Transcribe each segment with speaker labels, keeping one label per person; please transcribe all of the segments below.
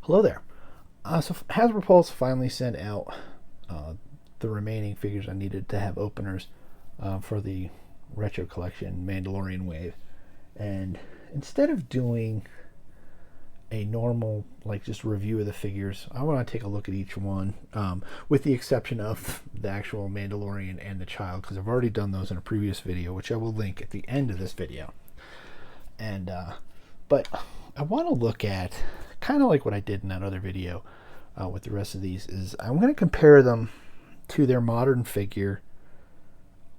Speaker 1: Hello there. So Hasbro Pulse finally sent out the remaining figures I needed to have openers for the Retro Collection Mandalorian Wave. And instead of doing a normal, like, just review of the figures, I want to take a look at each one, with the exception of the actual Mandalorian and the child, because I've already done those in a previous video, which I will link at the end of this video. And but I want to look at kind of like what I did in that other video with the rest of these. Is I'm going to compare them to their modern figure,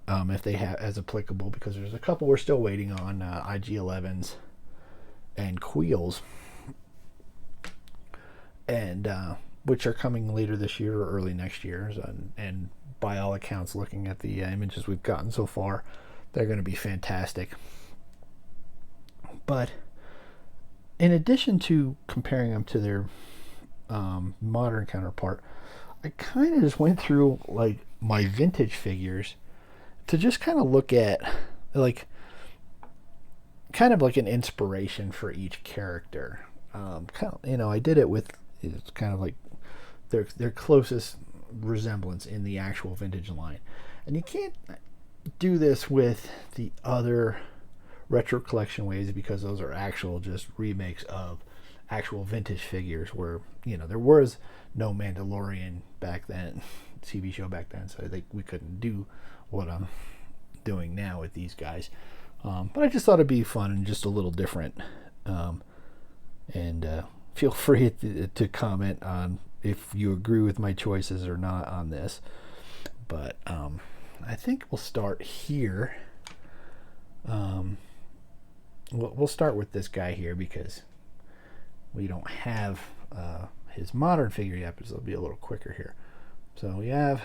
Speaker 1: if they have, as applicable, because there's a couple we're still waiting on, IG-11s and Queels, and which are coming later this year or early next year. And by all accounts, looking at the images we've gotten so far, they're going to be fantastic. But in addition to comparing them to their modern counterpart, I kind of just went through like my vintage figures to just kind of look at, like, kind of like an inspiration for each character. I did it with, it's kind of like their closest resemblance in the actual vintage line, and you can't do this with the other retro collection waves, because those are actual just remakes of actual vintage figures, where there was no Mandalorian back then, TV show back then, so I think we couldn't do what I'm doing now with these guys. But I just thought it'd be fun and just a little different. And feel free to comment on if you agree with my choices or not on this. But I think we'll start here. We'll start with this guy here, because we don't have his modern figure yet, but it'll be a little quicker here. So we have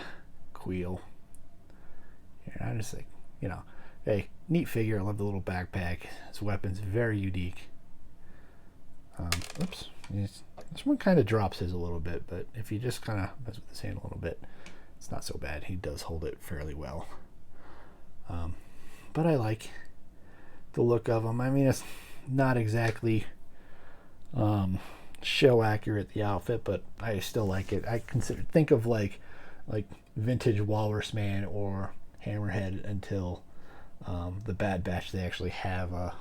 Speaker 1: Queel. Here, I just think, hey, neat figure. I love the little backpack. His weapon's very unique. Oops. This one kind of drops his a little bit, but if you just kind of mess with his hand a little bit, it's not so bad. He does hold it fairly well. But I like the look of him. I mean, it's not exactly show accurate, the outfit, but I still like it. I think of like vintage Walrus Man or Hammerhead, until the Bad Batch, they actually have a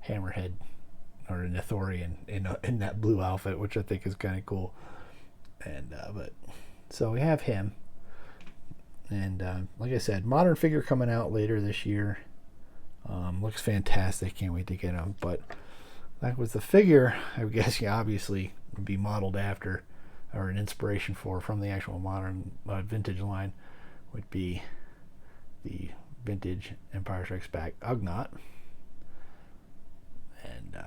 Speaker 1: Hammerhead or an Ithorian in that blue outfit, which I think is kind of cool. And but so we have him, and like I said, modern figure coming out later this year. Looks fantastic. Can't wait to get him. But that was the figure, I guess, you obviously would be modeled after, or an inspiration for, from the actual modern vintage line, would be the vintage Empire Strikes Back Ugnaught. And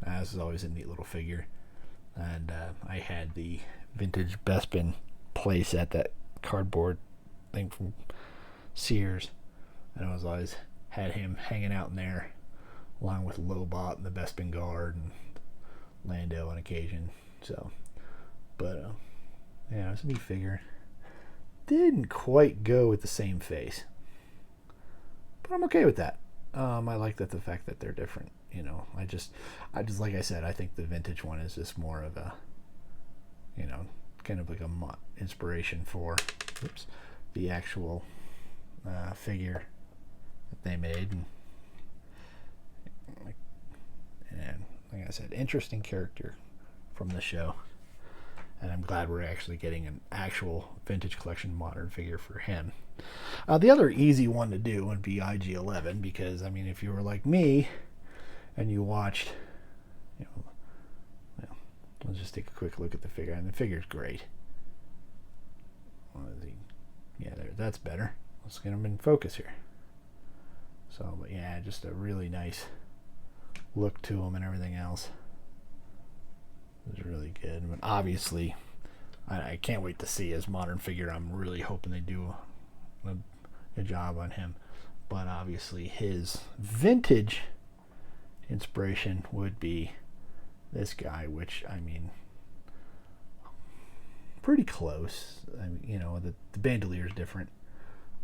Speaker 1: this is always a neat little figure. And I had the vintage Bespin playset, that cardboard thing from Sears, and I was always had him hanging out in there, along with Lobot and the Bespin Guard and Lando on occasion. So, but yeah, it's a neat figure. Didn't quite go with the same face, but I'm okay with that. I like that, the fact that they're different. I just like I said, I think the vintage one is just more of a, kind of like a inspiration for, the actual figure that they made. And like I said, interesting character from the show, and I'm glad we're actually getting an actual vintage collection modern figure for him. The other easy one to do would be IG-11, because I mean, if you were like me and you watched, let's just take a quick look at the figure, and the figure's great. Yeah, that's better. Let's get him in focus here. So, but yeah, just a really nice look to him, and everything else is really good. But obviously, I can't wait to see his modern figure. I'm really hoping they do a good job on him. But obviously, his vintage inspiration would be this guy, which, I mean, pretty close. I mean, the bandolier is different,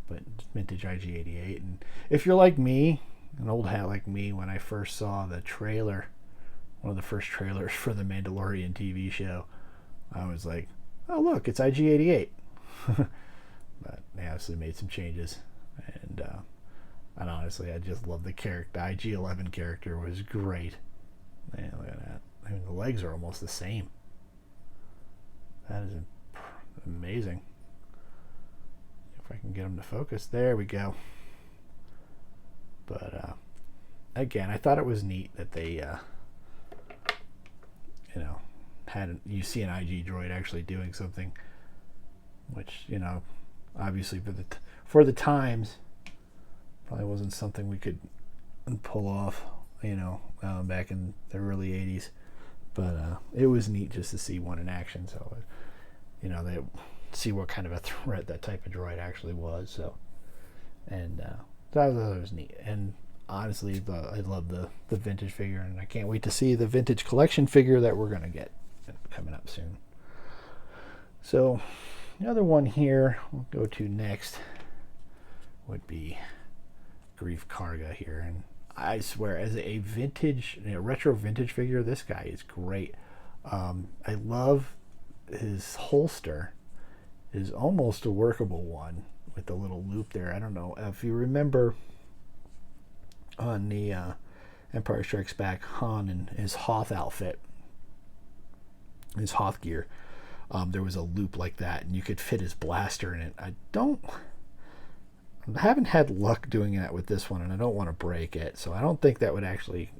Speaker 1: but vintage IG-88. And if you're like me, an old hat like me, when I first saw the trailer one of the first trailers for the Mandalorian TV show, I was like, oh look, it's IG-88. But they obviously made some changes, and honestly, I just love the character. The IG-11 character was great. Man, look at that. I mean, the legs are almost the same. That is amazing. If I can get them to focus, there we go. But again, I thought it was neat that they, you see an IG droid actually doing something, which obviously for the times, probably wasn't something we could pull off, back in the early '80s. But it was neat just to see one in action. So, they see what kind of a threat that type of droid actually was. So, and that was neat. And honestly, I love the vintage figure, and I can't wait to see the vintage collection figure that we're gonna get coming up soon. So, the other one here we'll go to next would be Greef Karga here, and I swear, as a vintage, retro vintage figure, this guy is great. I love his holster. Is almost a workable one with the little loop there. I don't know if you remember on the Empire Strikes Back, Han and his Hoth outfit, his Hoth gear. There was a loop like that, and you could fit his blaster in it. I haven't had luck doing that with this one, and I don't want to break it, so I don't think that would actually,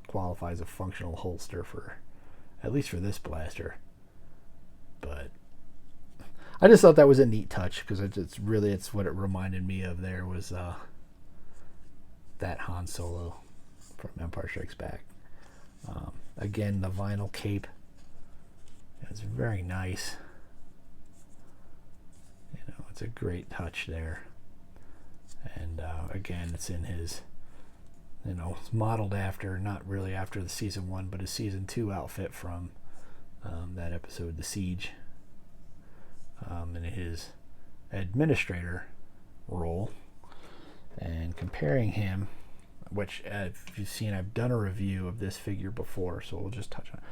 Speaker 1: qualify as a functional holster for, at least for this blaster. But I just thought that was a neat touch, because it's what it reminded me of. There was that Han Solo from Empire Strikes Back. Again, the vinyl cape. It's very nice. It's a great touch there. And again, it's in his, it's modeled after, not really after the season 1, but his season 2 outfit from that episode, The Siege. In his administrator role, and comparing him, which if you've seen, I've done a review of this figure before, so we'll just touch on it.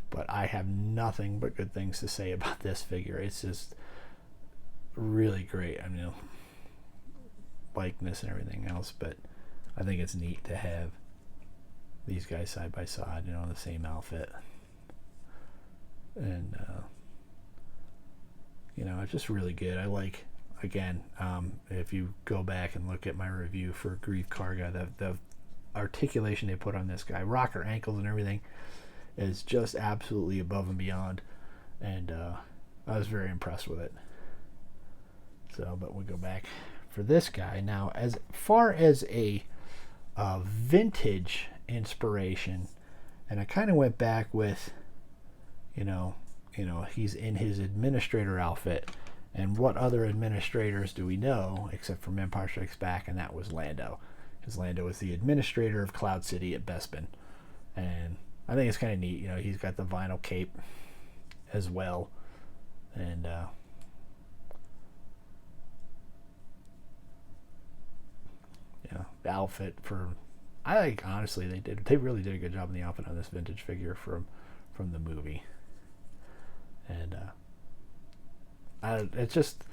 Speaker 1: But I have nothing but good things to say about this figure. It's just really great. I mean, likeness and everything else, but I think it's neat to have these guys side by side, in the same outfit. And it's just really good. I like, again, if you go back and look at my review for Greef Karga, the articulation they put on this guy, rocker ankles and everything, is just absolutely above and beyond. And I was very impressed with it. So, but we'll go back for this guy. Now, as far as a vintage inspiration, and I kind of went back with, he's in his administrator outfit, and what other administrators do we know except from Empire Strikes Back? And that was Lando, because Lando was the administrator of Cloud City at Bespin. And I think it's kind of neat. He's got the vinyl cape as well, and the outfit for, I think, honestly, they really did a good job in the outfit on this vintage figure from the movie. And it's just,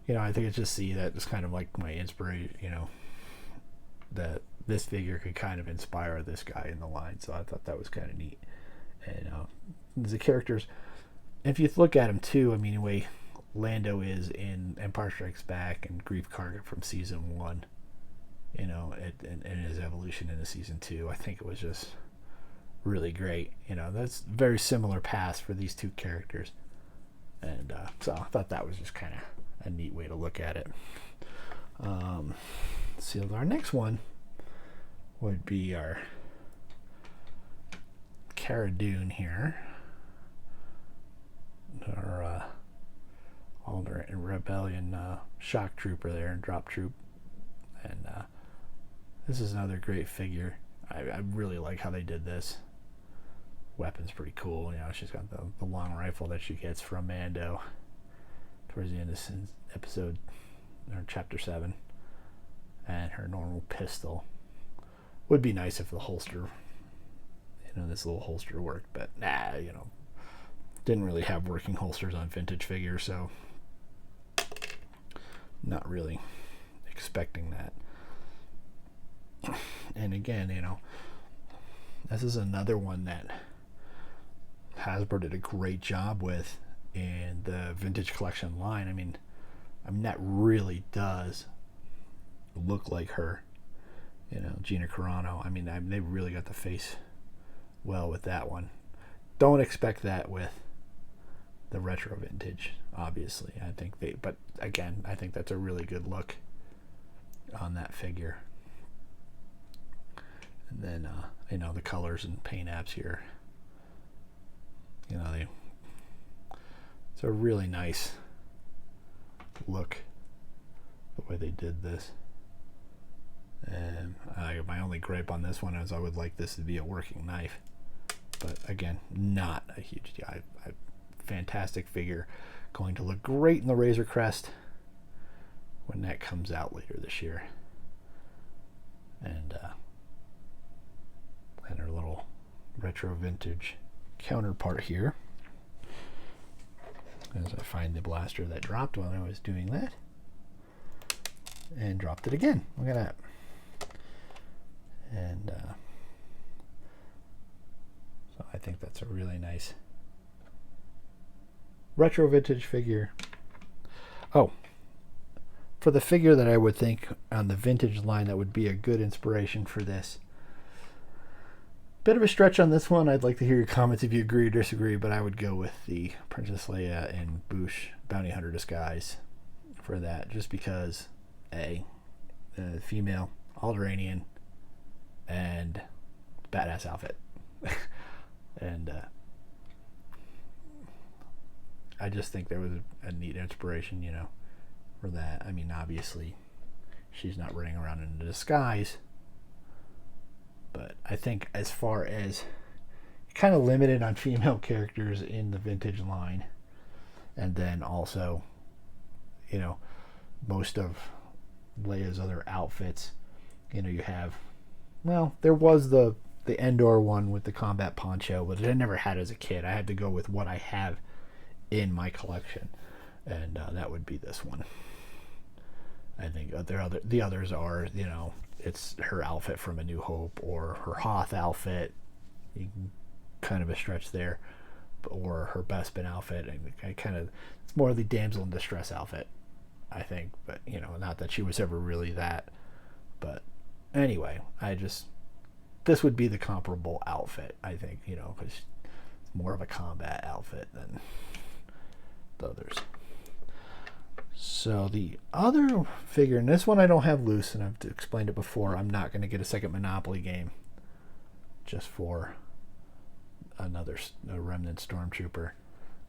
Speaker 1: I think it's just that it's kind of like my inspiration, that this figure could kind of inspire this guy in the line. So I thought that was kind of neat. And the characters, if you look at them too, I mean, the way Lando is in Empire Strikes Back and Greef Karga from season 1, and his evolution into season 2, I think it was just really great. That's very similar paths for these two characters. And so I thought that was just kind of a neat way to look at it. So our next one would be our Cara Dune here. Our Alder and Rebellion shock trooper there, and drop troop. And this is another great figure. I really like how they did this. Weapon's pretty cool. She's got the long rifle that she gets from Mando towards the end of episode, or chapter 7, and her normal pistol. Would be nice if the holster, this little holster worked, but nah, didn't really have working holsters on vintage figures, so not really expecting that. And again, this is another one that Hasbro did a great job with in the vintage collection line. I mean that really does look like her, Gina Carano. I mean, they really got the face well with that one. Don't expect that with the retro vintage, obviously. But again, I think that's a really good look on that figure. And then, the colors and paint apps here. It's a really nice look the way they did this. And my only gripe on this one is I would like this to be a working knife. But again, not a huge deal. Fantastic figure. Going to look great in the Razor Crest when that comes out later this year. And our little retro vintage counterpart here. As I find the blaster that dropped while I was doing that. And dropped it again. Look at that. And so I think that's a really nice retro vintage figure. Oh, for the figure that I would think on the vintage line that would be a good inspiration for this. Bit of a stretch on this one. I'd like to hear your comments if you agree or disagree, but I would go with the Princess Leia and Boushh Bounty Hunter disguise for that, just because female, Alderaanian, and badass outfit. And I just think there was a neat inspiration, for that. I mean, obviously, she's not running around in a disguise, but I think as far as kind of limited on female characters in the vintage line, and then also, most of Leia's other outfits, you have, there was the Endor one with the combat poncho, but I never had as a kid. I had to go with what I have in my collection, and that would be this one. I think the others are, it's her outfit from A New Hope or her Hoth outfit, kind of a stretch there, or her Bespin outfit, and it's more the damsel in distress outfit, I think, but not that she was ever really that. But anyway, this would be the comparable outfit, I think, because it's more of a combat outfit than the others. So the other figure, and this one I don't have loose, and I've explained it before, I'm not going to get a second Monopoly game just for a Remnant Stormtrooper.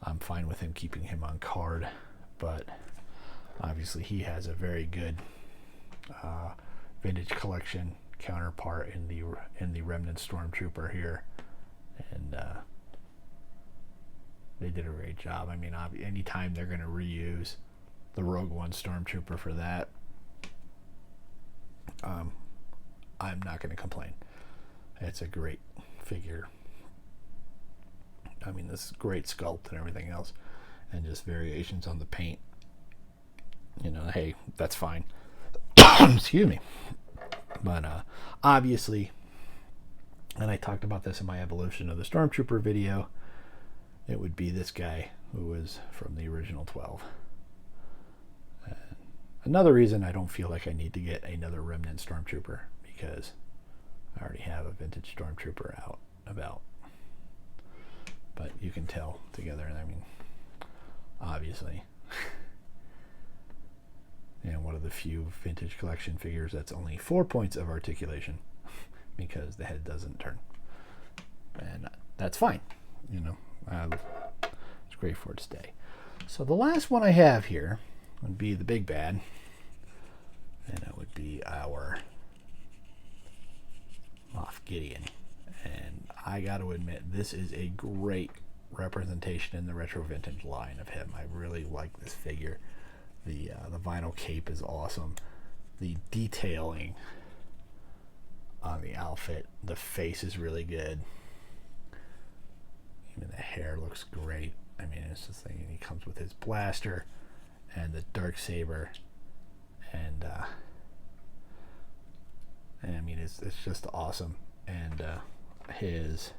Speaker 1: I'm fine with him keeping him on card, but obviously he has a very good vintage collection counterpart in the Remnant Stormtrooper here, and they did a great job. I mean, anytime they're going to reuse the Rogue One Stormtrooper for that, I'm not going to complain. It's a great figure. I mean, this great sculpt and everything else, and just variations on the paint. Hey, that's fine. Excuse me. But obviously, and I talked about this in my evolution of the Stormtrooper video, it would be this guy who was from the original 12. Another reason I don't feel like I need to get another Remnant Stormtrooper, because I already have a vintage Stormtrooper out about. But you can tell together, I mean, obviously, one of the few vintage collection figures that's only 4 points of articulation because the head doesn't turn. And that's fine, it's great for it to stay. So the last one I have here would be the big bad, and it would be our Moff Gideon. And I got to admit, this is a great representation in the retro vintage line of him. I really like this figure. The vinyl cape is awesome. The detailing on the outfit, the face is really good. I mean, the hair looks great. I mean, it's just like he comes with his blaster and the dark saber, and I mean, it's just awesome. And his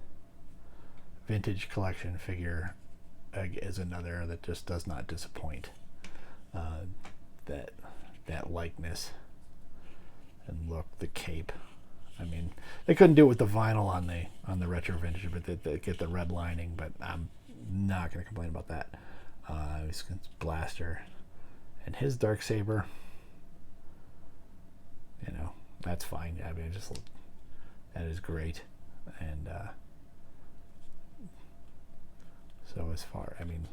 Speaker 1: vintage collection figure is another that just does not disappoint. That likeness and look, the cape. I mean, they couldn't do it with the vinyl on the retro vintage, but they get the red lining. But I'm not going to complain about that. His blaster and his dark saber. You know, that's fine. I mean, that is great. And so as far, I mean,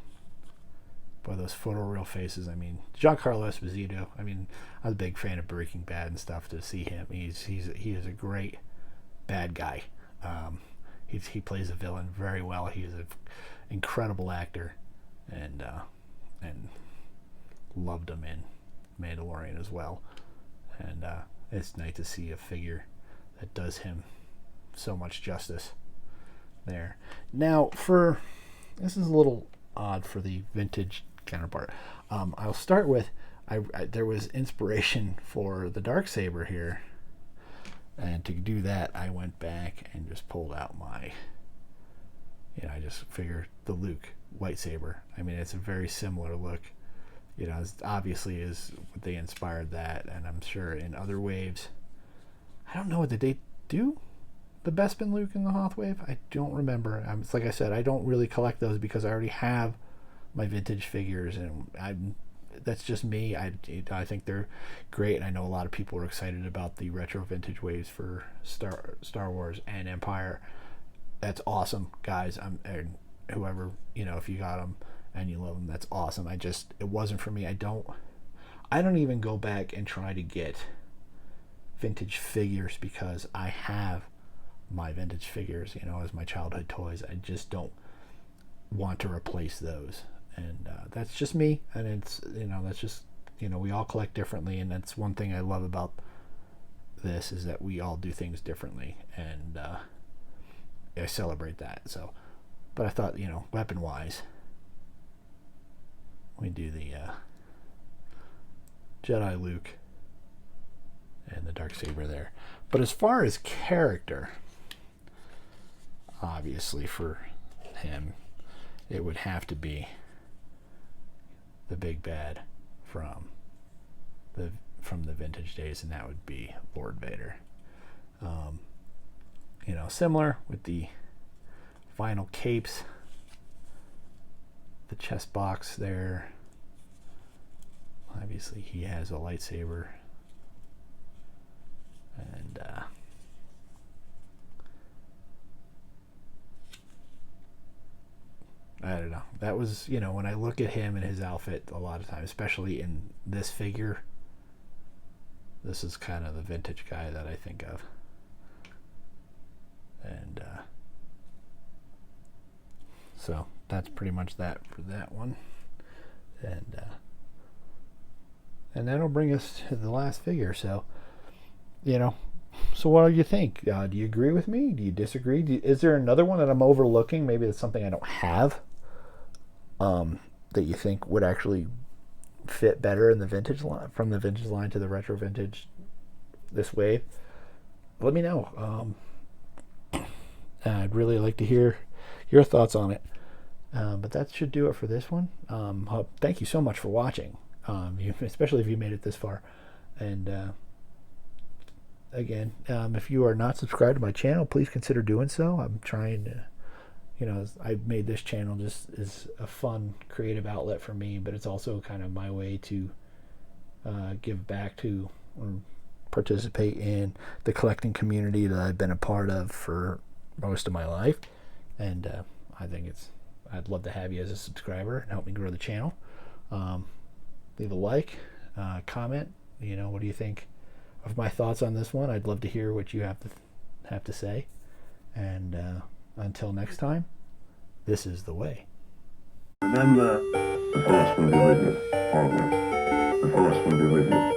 Speaker 1: boy, those photoreal faces. I mean, Giancarlo Esposito. I mean, I was a big fan of Breaking Bad and stuff. To see him, he is a great bad guy. He plays a villain very well. He is an incredible actor, and loved him in Mandalorian as well. And it's nice to see a figure that does him so much justice there. Now, this is a little odd for the vintage counterpart. I'll start with there was inspiration for the Darksaber here, and to do that I went back and just pulled out my, I just figured the Luke white saber. I mean, it's a very similar look. Obviously is what they inspired that, and I'm sure in other waves. I don't know, did they do the Bespin Luke in the Hoth wave? I don't remember. It's like I said, I don't really collect those because I already have my vintage figures, and that's just me. I think they're great, and I know a lot of people are excited about the retro vintage waves for Star Wars and Empire. That's awesome, guys. Whoever, if you got them and you love them, that's awesome. It wasn't for me. I don't even go back and try to get vintage figures because I have my vintage figures, as my childhood toys. I just don't want to replace those. And that's just me. And it's, that's just, we all collect differently. And that's one thing I love about this, is that we all do things differently. And I celebrate that. So, but I thought, weapon wise, we do the Jedi Luke and the Darksaber there. But as far as character, obviously for him, it would have to be the big bad from the vintage days, and that would be Lord Vader. Similar with the vinyl capes, the chest box there. Obviously he has a lightsaber, and I don't know. That was, when I look at him and his outfit, a lot of times, especially in this figure, this is kind of the vintage guy that I think of. And so that's pretty much that for that one. And that'll bring us to the last figure. So, so what do you think? Do you agree with me? Do you disagree? Is there another one that I'm overlooking? Maybe it's something I don't have that you think would actually fit better in the vintage line, from the vintage line to the retro vintage this wave? Let me know. I'd really like to hear your thoughts on it. But that should do it for this one. Thank you so much for watching, especially if you made it this far. And again, if you are not subscribed to my channel, please consider doing so. I'm trying to, I made this channel just as a fun, creative outlet for me, but it's also kind of my way to give back to or participate in the collecting community that I've been a part of for most of my life. And I think I'd love to have you as a subscriber and help me grow the channel. Leave a like, comment. What do you think of my thoughts on this one? I'd love to hear what you have to say. And until next time, this is the way.
Speaker 2: Remember, the Force will be with you always. The Force will be with you.